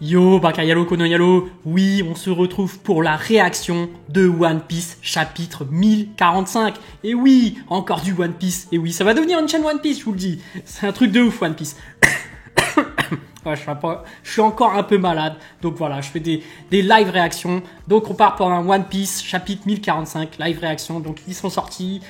Yo, Bakayalo Konoyalo, oui, on se retrouve pour la réaction de One Piece chapitre 1045. Et oui, encore du One Piece. Et oui, ça va devenir une chaîne One Piece, je vous le dis. C'est un truc de ouf, One Piece. Ouais, je suis encore un peu malade. Donc voilà, je fais des live réactions. Donc on part pour un One Piece chapitre 1045, live réaction. Donc ils sont sortis.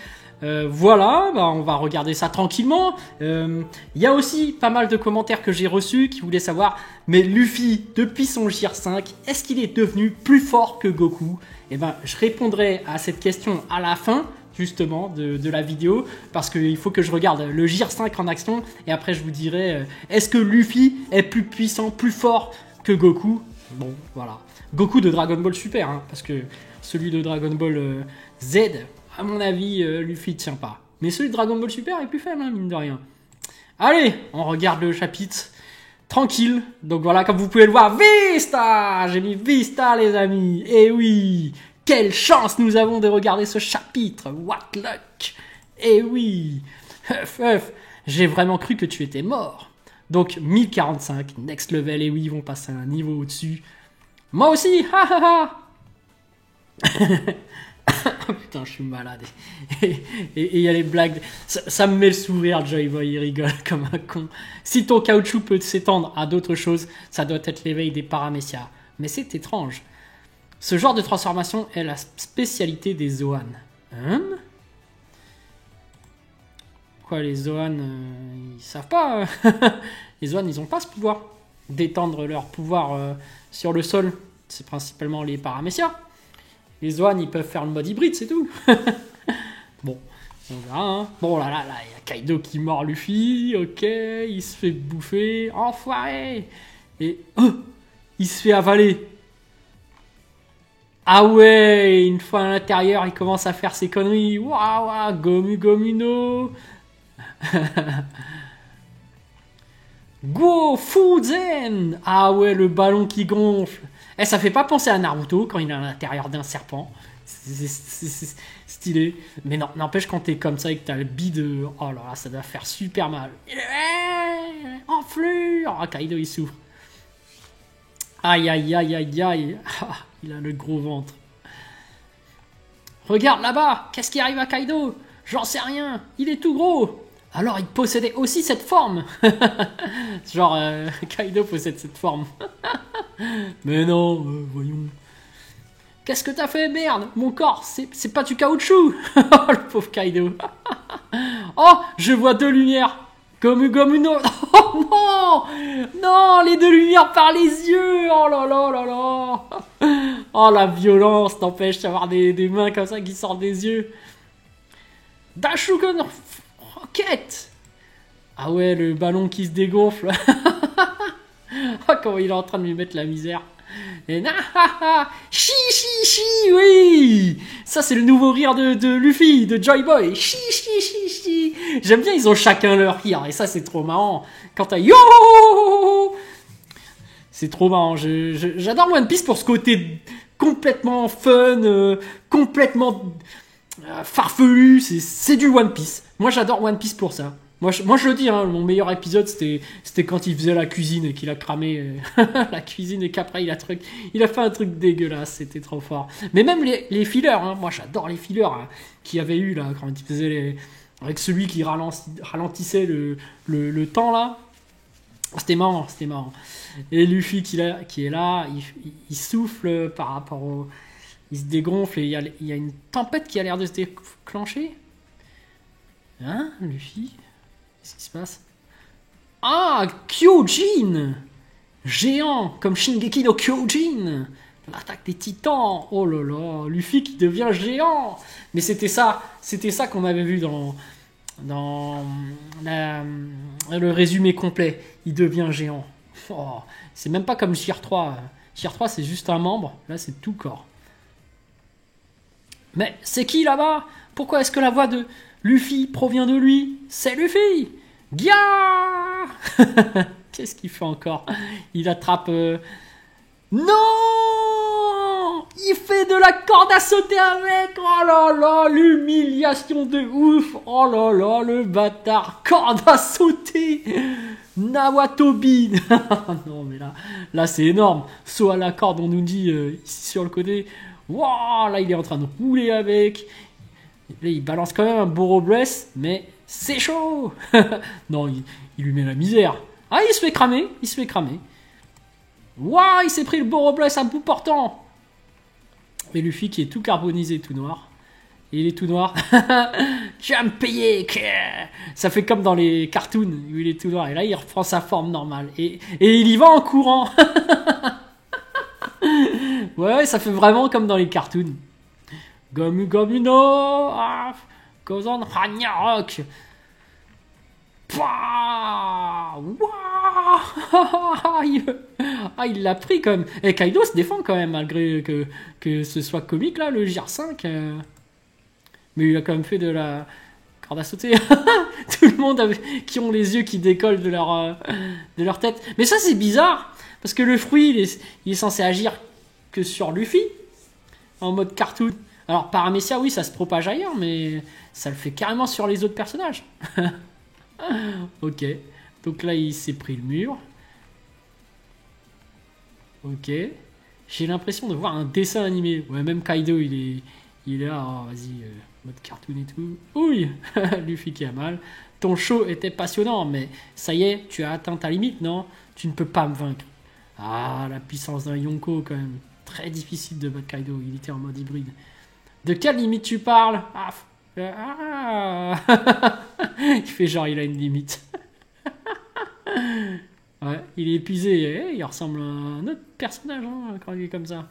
Voilà, on va regarder ça tranquillement. Il y a aussi pas mal de commentaires que j'ai reçus qui voulaient savoir, mais Luffy, depuis son Gear 5, est-ce qu'il est devenu plus fort que Goku? Eh ben, je répondrai à cette question à la fin, justement, de la vidéo, parce qu'il faut que je regarde le Gear 5 en action, et après je vous dirai, est-ce que Luffy est plus puissant, plus fort que Goku? Bon, voilà. Goku de Dragon Ball Super, hein, parce que celui de Dragon Ball Z... à mon avis, Luffy tient pas. Mais celui de Dragon Ball Super est plus faible, hein, mine de rien. Allez, on regarde le chapitre. Tranquille. Donc voilà, comme vous pouvez le voir, Vista! J'ai mis Vista, les amis. Et oui, quelle chance nous avons de regarder ce chapitre. What luck! Et oui. J'ai vraiment cru que tu étais mort. Donc 1045, next level. Et oui, ils vont passer un niveau au-dessus. Moi aussi, ha ha ha. Putain, je suis malade. Et il y a les blagues. Ça me met le sourire, Joy Boy, il rigole comme un con. Si ton caoutchouc peut s'étendre à d'autres choses, ça doit être l'éveil des paramécias. Mais c'est étrange. Ce genre de transformation est la spécialité des Zoan. Hein? Quoi, les Zoan, ils savent pas. Les Zoan, ils ont pas ce pouvoir d'étendre leur pouvoir sur le sol. C'est principalement les paramécias. Les Zoan, ils peuvent faire le mode hybride, c'est tout. Bon, on verra. Hein. Bon, là, il y a Kaido qui mord Luffy. Ok, il se fait bouffer. Enfoiré. Et il se fait avaler. Ah ouais, une fois à l'intérieur, il commence à faire ses conneries. Waouh, Gomu Gomuno. Go Fuzen. Ah ouais, le ballon qui gonfle. Eh, ça fait pas penser à Naruto quand il est à l'intérieur d'un serpent. C'est stylé. Mais non, n'empêche quand t'es comme ça et que t'as le bide, oh là là, ça doit faire super mal. Enflure. Ah, Kaido il souffre. Aïe aïe aïe aïe aïe. Ah, il a le gros ventre. Regarde là-bas. Qu'est-ce qui arrive à Kaido? J'en sais rien. Il est tout gros. Alors il possédait aussi cette forme. Genre Kaido possède cette forme. Mais non, voyons. Qu'est-ce que t'as fait, merde? Mon corps, c'est pas du caoutchouc. Oh, le pauvre Kaido. Oh, je vois deux lumières. Gomu Gomu no. Oh non. Non, les deux lumières par les yeux. Oh là là là là. Oh, la violence t'empêche d'avoir des mains comme ça qui sortent des yeux. Dashugan Rocket. Ah ouais, le ballon qui se dégonfle. Oh, comment il est en train de lui mettre la misère. Et chi chi chi, oui. Ça c'est le nouveau rire de Luffy, de Joy Boy. Chi chi chi chi. J'aime bien, ils ont chacun leur rire. Et ça c'est trop marrant. Quand t'as yo, c'est trop marrant. J'adore One Piece pour ce côté complètement fun, complètement farfelu. C'est du One Piece. Moi j'adore One Piece pour ça. Moi je le dis, hein, mon meilleur épisode, c'était quand il faisait la cuisine et qu'il a cramé la cuisine et qu'après il a fait un truc dégueulasse, c'était trop fort. Mais même les fillers, hein, moi j'adore les fillers hein, qu'il y avait eu là, quand il faisait avec celui qui ralentissait le temps là. C'était marrant. Et Luffy qui est là, il souffle par rapport au... Il se dégonfle et il y a une tempête qui a l'air de se déclencher. Hein, Luffy? Qu'est-ce qui se passe? Ah, Kyojin! Géant, comme Shingeki no Kyojin! L'attaque des titans! Oh là là, Luffy qui devient géant! Mais c'était ça qu'on avait vu dans le résumé complet. Il devient géant. Oh, c'est même pas comme Gear 3. Gear 3, c'est juste un membre. Là, c'est tout corps. Mais c'est qui là-bas? Pourquoi est-ce que la voix de Luffy provient de lui? C'est Luffy! Gia. Qu'est-ce qu'il fait encore? Il attrape... Non! Il fait de la corde à sauter avec! Oh là là, l'humiliation de ouf! Oh là là, le bâtard! Corde à sauter! Nawatobi. Non, mais là c'est énorme. Saut à la corde, on nous dit ici sur le côté. Waouh, là, il est en train de rouler avec. Là, il balance quand même un Borobless, mais c'est chaud. Non, il lui met la misère. Ah, il se fait cramer. Waouh, il s'est pris le Borobless à bout portant. Et Luffy qui est tout carbonisé, tout noir. Et il est tout noir. Tu vas me payer. Ça fait comme dans les cartoons où il est tout noir. Et là, il reprend sa forme normale. Et il y va en courant. Ouais, ça fait vraiment comme dans les cartoons. Gomu Gomu no Kozan Ragnarok. Il l'a pris quand même. Et Kaido se défend quand même, malgré que ce soit comique là, le JR5. Mais il a quand même fait de la corde à sauter. Tout le monde qui ont les yeux qui décollent de leur tête. Mais ça c'est bizarre, parce que le fruit il est censé agir que sur Luffy, en mode cartoon. Alors Paramecia, oui, ça se propage ailleurs, mais ça le fait carrément sur les autres personnages. Ok, donc là il s'est pris le mur. Ok, j'ai l'impression de voir un dessin animé. Ouais, même Kaido il est là, oh, vas-y, mode cartoon et tout. Ouille. Luffy qui a mal. Ton show était passionnant, mais ça y est, tu as atteint ta limite, non? Tu ne peux pas me vaincre. Ah, la puissance d'un Yonko quand même. Très difficile de battre Kaido, il était en mode hybride. De quelle limite tu parles? Il fait genre il a une limite. Ouais, il est épuisé, il ressemble à un autre personnage quand il est comme ça.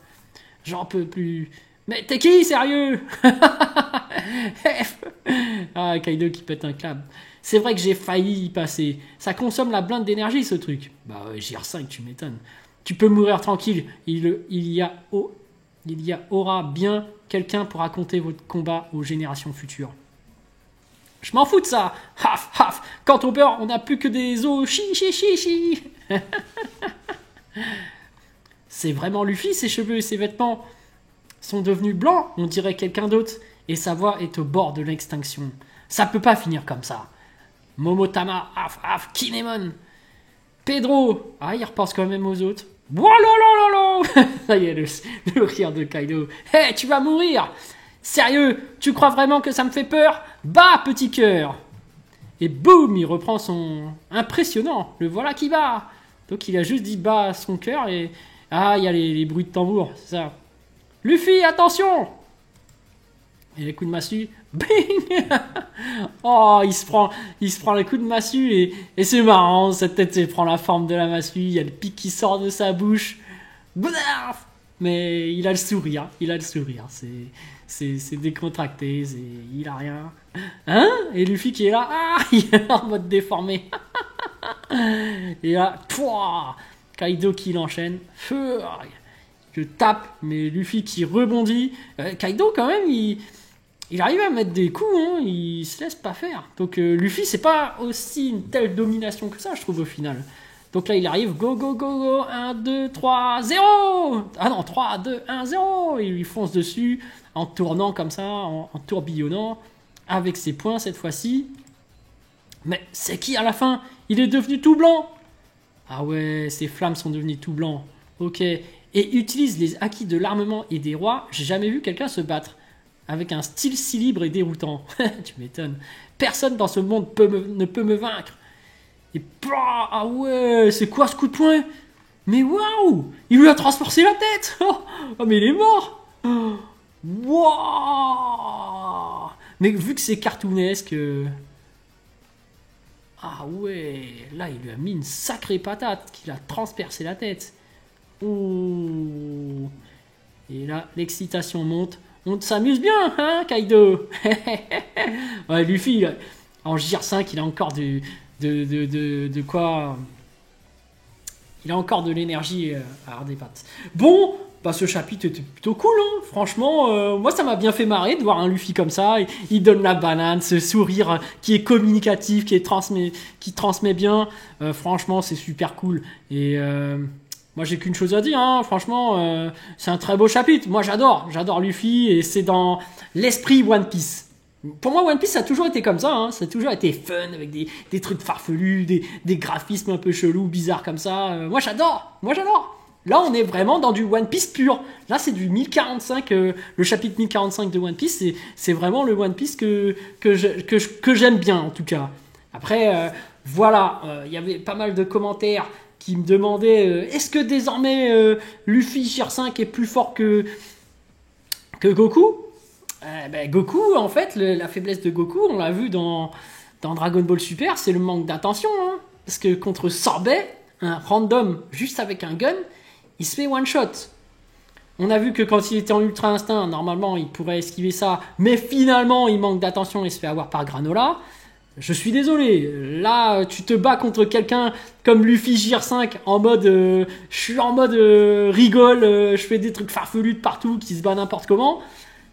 J'en peux plus. Mais t'es qui, sérieux? Ah, Kaido qui pète un câble. C'est vrai que j'ai failli y passer. Ça consomme la blinde d'énergie ce truc. Bah ouais, JR5, tu m'étonnes. Tu peux mourir tranquille. Il y aura bien quelqu'un pour raconter votre combat aux générations futures. Je m'en fous de ça. Haf, haf. Quand on peur, on n'a plus que des os. Chi. C'est vraiment Luffy, ses cheveux et ses vêtements sont devenus blancs. On dirait quelqu'un d'autre. Et sa voix est au bord de l'extinction. Ça peut pas finir comme ça. Momotama, haf, Kinemon. Pedro. Ah, il repense quand même aux autres. Voilà. Ça y est, le rire de Kaido. Hé, tu vas mourir. Sérieux, tu crois vraiment que ça me fait peur? Bah, petit cœur. Et boum, il reprend son... Impressionnant, le voilà qui bat. Donc il a juste dit bah à son cœur et... Ah, il y a les bruits de tambour, c'est ça. Luffy, attention. Et les coups de massue, bing. Oh, il se prend les coups de massue et c'est marrant, sa tête elle prend la forme de la massue, il y a le pic qui sort de sa bouche. Mais il a le sourire, c'est décontracté, il a rien. Hein? Et Luffy qui est là, il est en mode déformé. Et là, Kaido qui l'enchaîne. Je tape, mais Luffy qui rebondit. Kaido quand même, il arrive à mettre des coups, il se laisse pas faire. Donc Luffy, c'est pas aussi une telle domination que ça, je trouve, au final. Donc là, il arrive, go, 1, 2, 3, 0. Ah non, 3, 2, 1, 0. Et il lui fonce dessus en tournant comme ça, en tourbillonnant, avec ses poings cette fois-ci. Mais c'est qui à la fin? Il est devenu tout blanc. Ah ouais, ses flammes sont devenues tout blancs. Ok. Et utilise les acquis de l'armement et des rois. J'ai jamais vu quelqu'un se battre avec un style si libre et déroutant. Tu m'étonnes. Personne dans ce monde ne peut me vaincre. Et ah ouais, c'est quoi ce coup de poing? Mais waouh, il lui a transpercé la tête. Oh, mais il est mort. Waouh. Mais vu que c'est cartoonesque... Ah ouais, là il lui a mis une sacrée patate qu'il a transpercé la tête. Oh. Et là, l'excitation monte. On s'amuse bien, hein, Kaido? Ouais, Luffy, en JR5, il a encore de quoi... Il a encore de l'énergie à avoir des pattes. Bon, bah ce chapitre était plutôt cool, hein. Franchement, moi ça m'a bien fait marrer de voir un Luffy comme ça. Il donne la banane, ce sourire qui est communicatif, qui transmet bien. Franchement, c'est super cool. Et moi j'ai qu'une chose à dire, hein. Franchement, c'est un très beau chapitre. Moi j'adore Luffy et c'est dans l'esprit One Piece. Pour moi, One Piece, ça a toujours été comme ça. Hein. Ça a toujours été fun, avec des trucs farfelus, des graphismes un peu chelous, bizarres comme ça. Moi, j'adore. Moi, j'adore. Là, on est vraiment dans du One Piece pur. Là, c'est du 1045, le chapitre 1045 de One Piece. C'est vraiment le One Piece que j'aime bien, en tout cas. Après, voilà, il y avait pas mal de commentaires qui me demandaient est-ce que désormais Luffy Gear 5 est plus fort que Goku? Goku, en fait, la faiblesse de Goku, on l'a vu dans Dragon Ball Super, c'est le manque d'attention. Hein. Parce que contre Sorbet, un random juste avec un gun, il se fait one shot. On a vu que quand il était en ultra instinct, normalement il pourrait esquiver ça, mais finalement il manque d'attention et se fait avoir par Granola. Je suis désolé, là tu te bats contre quelqu'un comme Luffy Gear 5 en mode je suis en mode rigole, je fais des trucs farfelus de partout qui se bat n'importe comment.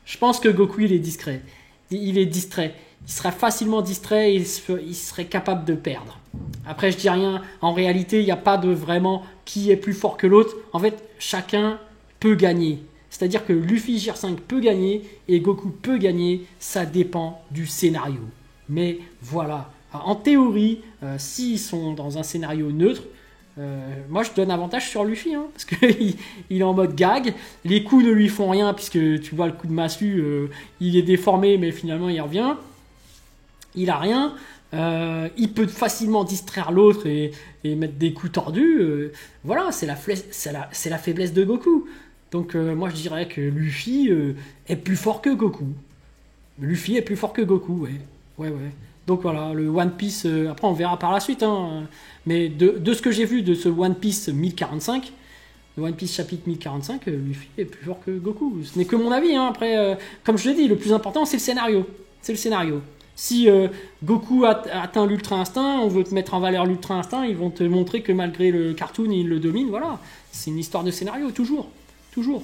Je pense que Goku il est discret. Il est distrait. Il sera facilement distrait et il serait capable de perdre. Après, je dis rien. En réalité, il n'y a pas de vraiment qui est plus fort que l'autre. En fait, chacun peut gagner. C'est-à-dire que Luffy Gear 5 peut gagner et Goku peut gagner. Ça dépend du scénario. Mais voilà. En théorie, s'ils sont dans un scénario neutre, moi je donne avantage sur Luffy hein, parce qu'il il est en mode gag, les coups ne lui font rien puisque tu vois le coup de massue il est déformé mais finalement il revient, il a rien, il peut facilement distraire l'autre et mettre des coups tordus, voilà c'est la faiblesse de Goku, donc moi je dirais que Luffy est plus fort que Goku. Luffy est plus fort que Goku, ouais. Donc voilà, le One Piece, après on verra par la suite, hein, mais de ce que j'ai vu de ce One Piece 1045, le One Piece chapitre 1045, Luffy est plus fort que Goku. Ce n'est que mon avis, hein, après, comme je l'ai dit, le plus important c'est le scénario. C'est le scénario. Si Goku atteint l'Ultra Instinct, on veut te mettre en valeur l'Ultra Instinct, ils vont te montrer que malgré le cartoon, il le domine, voilà. C'est une histoire de scénario, toujours. Toujours.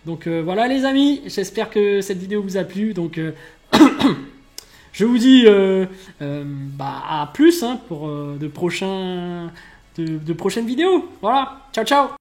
Donc voilà les amis, j'espère que cette vidéo vous a plu, donc... Je vous dis à plus hein, pour de prochaines vidéos. Voilà, ciao ciao.